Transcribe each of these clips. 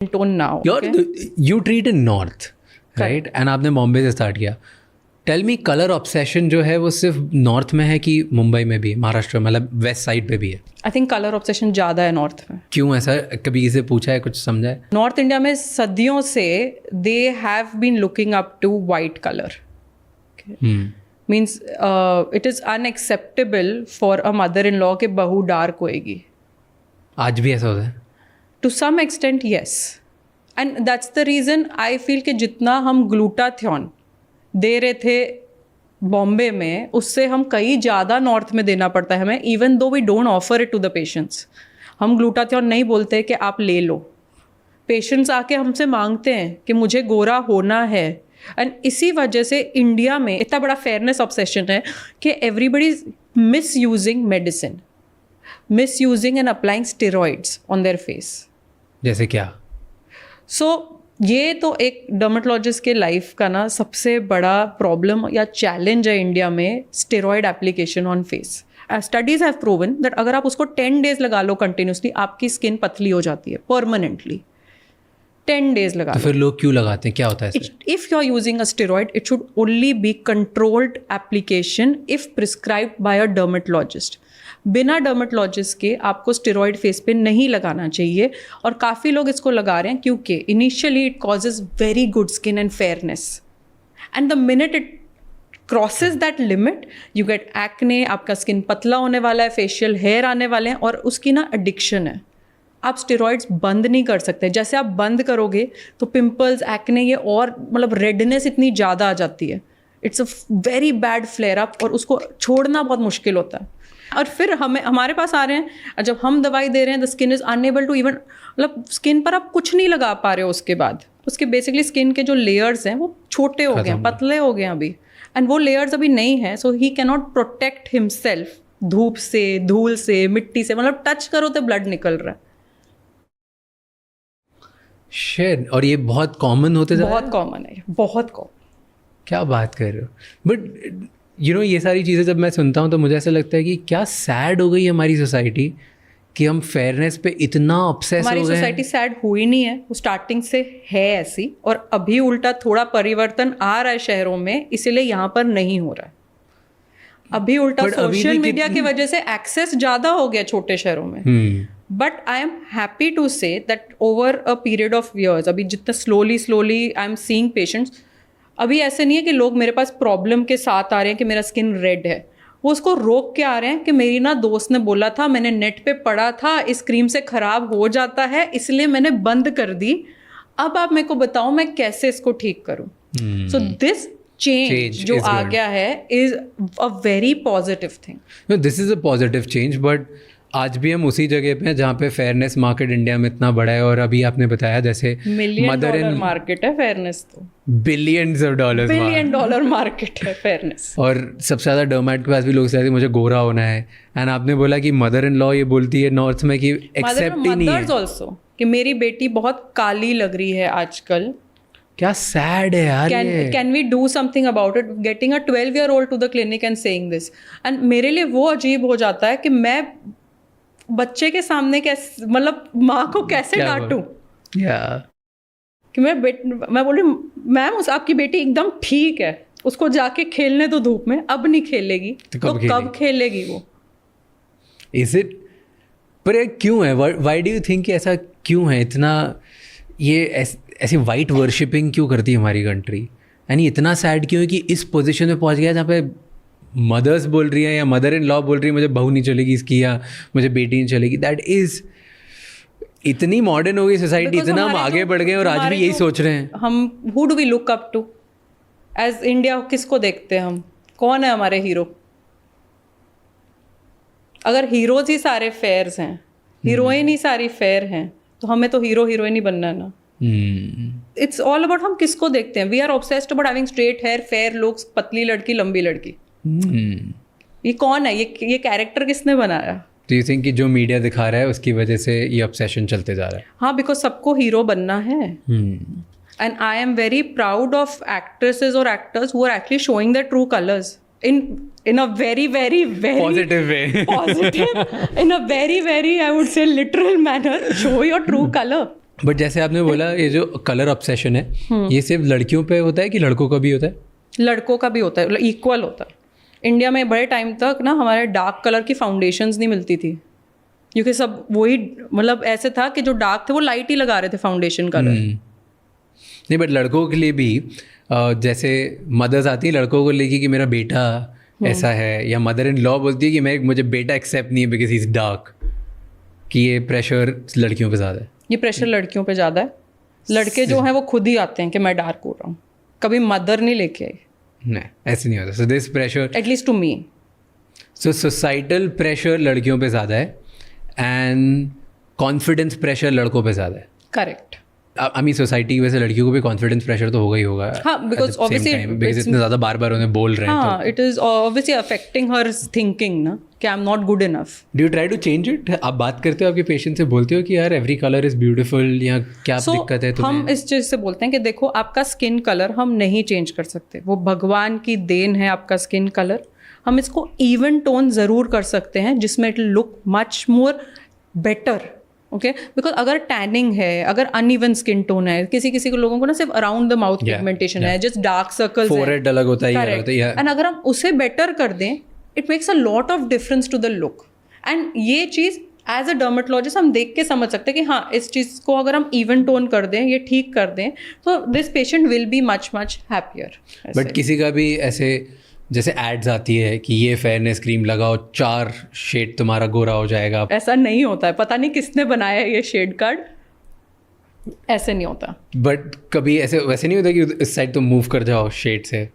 tone now. You treat in North, right? And आपने बॉम्बे से start किया. टेल मी, कलर ऑब्सेशन जो है वो सिर्फ नॉर्थ में है कि मुंबई में भी, महाराष्ट्र में, मतलब वेस्ट साइड पे भी है? आई थिंक कलर ऑब्सेशन ज़्यादा है नॉर्थ में. क्यों ऐसा? कभी इसे पूछा है, कुछ समझा है? नॉर्थ इंडिया में सदियों से they have been looking up to white colour. Means it is unacceptable for a mother in law कि बहू डार्क होएगी. आज भी ऐसा होता है? To some extent yes. And that's the reason I feel कि जितना हम ग्लूटाथियोन दे रहे थे बॉम्बे में, उससे हम कहीं ज़्यादा नॉर्थ में देना पड़ता है हमें, even though we don't offer it to the patients. हम ग्लूटाथियोन नहीं बोलते कि आप ले लो. पेशेंट्स आके हमसे मांगते हैं कि मुझे गोरा होना है. एंड इसी वजह से इंडिया में इतना बड़ा फेयरनेस ऑब्सेशन है कि everybody is miss using medicine, miss using and applying steroids on their face. जैसे क्या? सो ये तो एक डर्मेटोलॉजिस्ट के लाइफ का ना सबसे बड़ा प्रॉब्लम या चैलेंज है इंडिया में, steroid application on face. Studies have proven that अगर आप उसको 10 डेज लगा लो कंटिन्यूसली, आपकी स्किन पतली हो जाती है परमानेंटली. 10 डेज लगा. तो फिर लोग क्यों लगाते हैं? क्या होता है? If you are using a steroid, it should only be controlled application if prescribed by a dermatologist. बिना डर्मेटोलॉजिस्ट के आपको स्टेरॉइड फेस पे नहीं लगाना चाहिए. और काफ़ी लोग इसको लगा रहे हैं क्योंकि initially it causes very good skin and fairness, and the minute it crosses that limit you get acne, आपका स्किन पतला होने वाला है, फेशियल हेयर आने वाले हैं, और उसकी ना एडिक्शन है. आप स्टेरॉइड्स बंद नहीं कर सकते. जैसे आप बंद करोगे तो पिंपल्स, एक्ने, ये और मतलब रेडनेस इतनी ज़्यादा आ जाती है. It's a very bad flare up, और उसको छोड़ना बहुत मुश्किल होता है. और फिर हमारे पास आ रहे हैं, जब हम दवाई दे रहे हैं, the skin is unable to even, मतलब स्किन पर आप कुछ नहीं लगा पा रहे हो. उसके बाद उसके बेसिकली स्किन के जो लेयर्स हैं वो छोटे हो गए हैं, पतले हो गए हैं अभी, एंड वो लेयर्स अभी नहीं हैं. So he can not protect himself धूप से, धूल से, मिट्टी से. मतलब टच करो तो ब्लड निकल रहा है. शेड. और ये बहुत कॉमन होते जा रहा है? बहुत कॉमन है, बहुत कॉमन. क्या बात कर रहे हो? बट ये सारी चीज़ें जब मैं सुनता हूँ तो मुझे ऐसा लगता है कि क्या सैड हो गई हमारी सोसाइटी कि हम फेयरनेस पे इतना ऑब्सेस हो गए. हमारी सोसाइटी सैड हुई नहीं है, वो स्टार्टिंग से है ऐसी, और अभी उल्टा थोड़ा परिवर्तन आ रहा है शहरों में, इसीलिए यहाँ पर नहीं हो रहा है. अभी उल्टा सोशल मीडिया की वजह से एक्सेस ज़्यादा हो गया छोटे शहरों में. But I am happy to say that over a period of years, अभी जितना slowly I am seeing patients, अभी ऐसे नहीं है कि लोग मेरे पास प्रॉब्लम के साथ आ रहे हैं कि मेरा स्किन रेड है. वो उसको रोक के आ रहे हैं कि मेरी ना दोस्त ने बोला था, मैंने नेट पे पढ़ा था, इस क्रीम से ख़राब हो जाता है, इसलिए मैंने बंद कर दी. अब आप मेरे को बताओ मैं कैसे इसको ठीक करूं. सो दिस चेंज जो आ गया है is a very positive thing. This is a positive change. But आज भी हम उसी जगह पे हैं जहाँ पे फेयरनेस मार्केट इंडिया में इतना बड़ा है. और अभी आपने बताया जैसे $1 मार्केट है फेयरनेस, तो $billions $1 मार्केट है फेयरनेस. और सबसे ज़्यादा डर्मेट के पास भी लोग कहते हैं मुझे गोरा होना है. एंड आपने बोला कि मदर इन लॉ ये बोलती है नॉर्थ में कि एक्सेप्ट ही नहीं है. ऑल्सो कि मेरी बेटी बहुत काली लग रही है आजकल. क्या सैड है यार. Can we do something about it? Getting a 12-year-old to the clinic and saying this. And मेरे लिए वो अजीब हो जाता है कि मैं बच्चे के सामने कैसे, मतलब माँ को कैसे डांटूं कि मैं बोल रही मैम आपकी बेटी एकदम ठीक है, उसको जाके खेलने दो धूप में. अब नहीं खेलेगी तो कब खेलेगी वो? Is it? पर क्यों है? व्हाई डू यू थिंक कि ऐसा क्यों है? इतना ये ऐसी वाइट वर्शिपिंग क्यों करती है हमारी कंट्री? यानी इतना सैड क्यों है कि इस पोजीशन में पहुंच गया जहाँ पे मदर्स बोल रही हैं या मदर इन लॉ बोल रही है मुझे बहू नहीं चलेगी इसकी, या मुझे बेटी नहीं चलेगी. दैट इज इतनी मॉडर्न हो गई सोसाइटी, इतना हम आगे बढ़ गए और आज भी यही सोच रहे हैं. हम who do we look up to as India? किसको देखते हैं हम? कौन है हमारे हीरो? अगर हीरोज ही सारे फेयर्स हैं, हीरोइन ही सारी फेयर हैं, तो हमें तो हीरो हीरोइन ही बनना है ना. इट्स ऑल अबाउट हम किसको देखते हैं. We are obsessed about having straight hair, fair looks, पतली लड़की, लंबी लड़की. ये कौन है? ये कैरेक्टर किसने बनाया? Do you think कि जो मीडिया दिखा रहा है उसकी वजह से ये ऑब्सेशन चलते जा रहा है? हाँ, बिकॉज सबको हीरो बनना है. And I am very proud of actresses और actors who are actually showing their true colours in a very positive way. positive, in a very I would say literal manner. Show your true color. But जैसे आपने बोला ये जो colour obsession है ये सिर्फ लड़कियों पे होता है कि लड़कों का भी होता है? लड़कों का भी होता है, इक्वल होता है। इंडिया में बड़े टाइम तक ना हमारे डार्क कलर की फाउंडेशंस नहीं मिलती थी, क्योंकि सब वही मतलब ऐसे था कि जो डार्क थे वो लाइट ही लगा रहे थे फाउंडेशन कलर। नहीं बट लड़कों के लिए भी जैसे मदर्स आती हैं लड़कों को लेके कि मेरा बेटा ऐसा है, या मदर इन लॉ बोलती है कि मुझे बेटा एक्सेप्ट नहीं है बिकॉज ही इज डार्क, कि ये प्रेशर लड़कियों पे ज़्यादा है। ये प्रेशर लड़कियों पे ज़्यादा है। लड़के जो हैं वो खुद ही आते हैं कि मैं डार्क हो रहा हूँ, कभी मदर नहीं लेके आई। नहीं ऐसे नहीं होता। So this pressure at least to me. So societal pressure लड़कियों पे ज़्यादा है एंड कॉन्फिडेंस प्रेशर लड़कों पे ज़्यादा है। करेक्ट। आई मीन सोसाइटी की वजह से लड़कियों को भी कॉन्फिडेंस प्रेशर तो होगा ही होगा। हाँ, बिकॉज ऑब्वियसली इतने ज़्यादा बार बार उन्हें बोल रहे हैं। हाँ, it is obviously affecting her thinking ना कि I am not good enough. Do you try to change it? आप बात करते हो आपके पेशेंट से, बोलते हो कि यार एवरी कलर इज ब्यूटीफुल, या क्या दिक्कत है तुम्हें? हम इस चीज़ से बोलते हैं कि देखो आपका स्किन कलर हम नहीं चेंज कर सकते, वो भगवान की देन है आपका स्किन कलर। हम इसको इवन टोन ज़रूर कर सकते हैं जिसमें it look much more better. Okay, because अगर टैनिंग है, अगर अनइवन स्किन टोन है, किसी किसी को लोगों को ना सिर्फ अराउंड द माउथ पिगमेंटेशन है, जस्ट डार्क सर्कल्स, फोरहेड अलग होता है, ये होता है, एंड अगर हम उसे बेटर कर दें it makes a lot of difference to the look. And ये चीज़ एज अ डर्मेटोलॉजिस्ट हम देख के समझ सकते हैं कि हाँ इस चीज़ को अगर हम इवन टोन कर दें, ये ठीक कर दें, तो this patient will be much much happier. But किसी का भी ऐसे जैसे एड्स आती है कि ये फेयरनेस क्रीम लगाओ 4 शेड तुम्हारा गोरा हो जाएगा, ऐसा नहीं होता है। पता नहीं किसने बनाया है ये शेड कार्ड, ऐसे नहीं होता। बट कभी ऐसे वैसे नहीं होता कि इस साइड तुम मूव कर जाओ शेड से?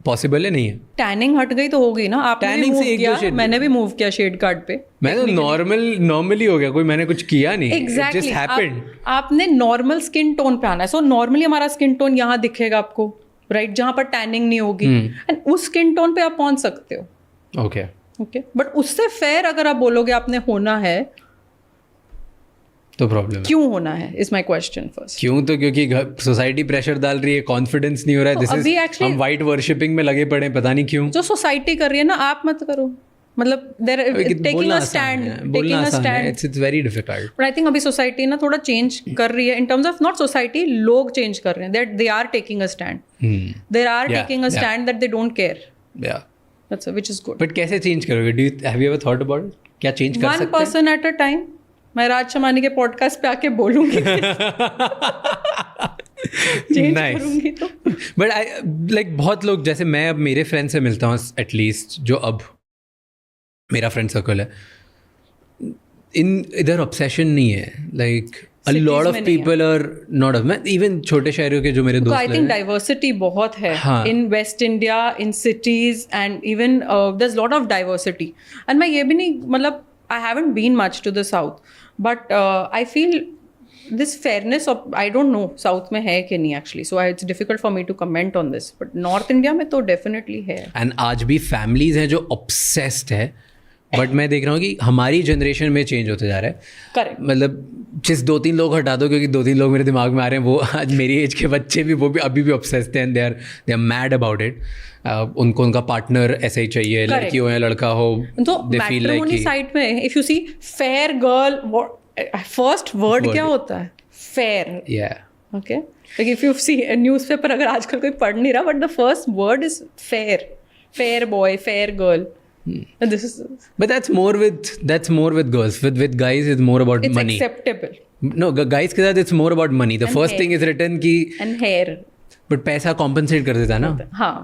पॉसिबल है नहीं है? टैनिंग हट गई तो हो गई ना। आपने भी मूव किया, मैंने भी मूव किया शेड कार्ड पे। मैं तो नॉर्मली हो गया, कोई मैंने कुछ किया नहीं। Exactly It just happened. आपने नॉर्मल स्किन टोन पे आना है। सो नॉर्मली हमारा स्किन टोन यहाँ दिखेगा आपको, राइट, जहाँ पर टैनिंग नहीं होगी, एंड उस स्किन टोन पे आप पहुंच सकते हो। ओके ओके, बट उससे फेयर अगर आप बोलोगे आपने होना है तो प्रॉब्लम क्यों होना है, इज माई क्वेश्चन फर्स्ट। क्यों? तो क्योंकि सोसाइटी प्रेशर डाल रही है, कॉन्फिडेंस नहीं हो रहा है। दिस इज हम वाइट वर्शिपिंग में लगे पड़े, पता नहीं क्यों। जो सोसाइटी कर रही है ना, आप मत करो। मतलब taking a stand, it's very difficult. But I think अभी सोसाइटी ना थोड़ा चेंज कर रही है in terms of not society, लोग चेंज कर रहे हैं, that they are taking a stand, they are taking a stand that they don't care, that's which is good. But कैसे चेंज करोगे? Have you ever thought about it? क्या change कर सकते हैं? 1 पर्सन एट अ टाइम। मैं राज शमानी के podcast पे आके बोलूंगी चेंज करूंगी तो। बट आई लाइक बहुत लोग, जैसे मैं अब मेरे फ्रेंड से मिलता हूँ एटलीस्ट, जो अब मेरा फ्रेंड सर्कल है, इधर ऑब्सेशन नहीं है। Like a lot of people are not of, मैं even छोटे शहरों के जो मेरे दोस्त हैं, I think diversity बहुत है in West India, in cities, and even there's lot of diversity. And मैं ये भी नहीं, मतलब I haven't been much to the south, but I feel this fairness of, I don't know south में है कि नहीं actually, so it's difficult for me to comment on this, but North India में तो definitely है। And आज भी families हैं जो obsessed है, बट मैं देख रहा हूँ कि हमारी जनरेशन में चेंज होते जा रहा है। करेक्ट। मतलब जिस 2-3 लोग हटा दो, क्योंकि 2-3 लोग मेरे दिमाग में आ रहे हैं, वो आज मेरी एज के बच्चे भी, वो भी अभी भी ऑब्सेस्ड हैं, they are mad about it. उनको उनका पार्टनर ऐसे ही चाहिए, लड़की हो या लड़का हो। तो मैट्रिमोनी साइट में if you see fair girl, first word क्या होता है? फेयर। या okay, like if you see newspaper, अगर आजकल कोई पढ़ नहीं रहा, but the first word is fair, fair boy, fair girl. This is, but that's more with girls. With guys it's more about money. It's acceptable. No, guys के साथ it's more about money. The first thing is written कि and hair. But पैसा compensate कर देता है ना। हाँ।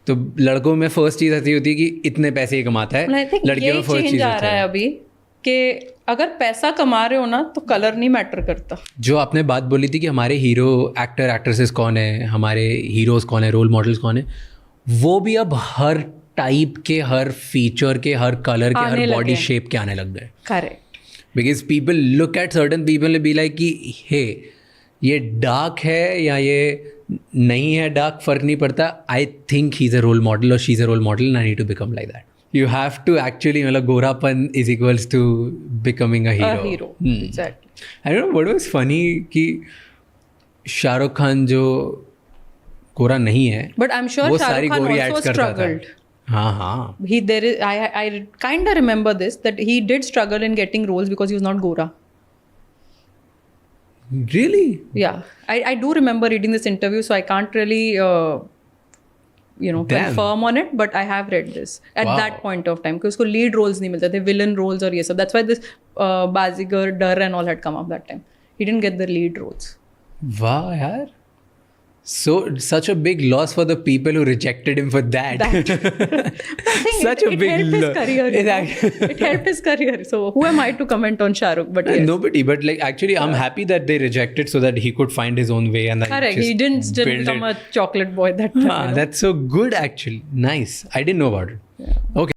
तो लड़कों में फर्स्ट चीज आती होती है कि इतने पैसे ही कमाता है। लड़कियों में फर्स्ट चीज आ रहा है अभी कि अगर पैसा कमा रहे हो ना तो कलर नहीं मैटर करता। जो आपने बात बोली थी कि हमारे हीरो एक्टर एक्ट्रेसेस कौन है, हमारे हीरोज कौन है, रोल मॉडल्स कौन है, वो भी अब हर टाइप के, हर फीचर के, हर कलर के, हर बॉडी शेप के आने लग गए। Correct. Because people look at certain people be like कि हे ये डार्क है या ये नहीं है डार्क, फर्क नहीं पड़ता। I think he is a role model और she is a role model and I need to become like that. You have to actually, मतलब गोरापन is equals to becoming a hero. I don't know what was funny कि शाहरुख खान जो गोरा नहीं है, but I am sure Shahrukh Khan also struggled. हाँ। I kind of remember this, that he did struggle in getting roles because he was not Gora. Really? Yeah, I do remember reading this interview, so I can't really Damn. confirm on it, but I have read this at Wow. that point of time, because उसको lead roles नहीं मिलते थे, villain roles और ये सब. That's why this Bazigar, Dar and all had come up that time. He didn't get the lead roles. Wow, yaar. So such a big loss for the people who rejected him for that. I think Such a it big helped his career. It ac- It helped his career. So who am I to comment on Shah Rukh? But yes. Nobody, but like actually, I'm happy that they rejected so that he could find his own way and then Correct. just He didn't still build become it. a chocolate boy that time. That's so good actually. Nice. I didn't know about it. Okay.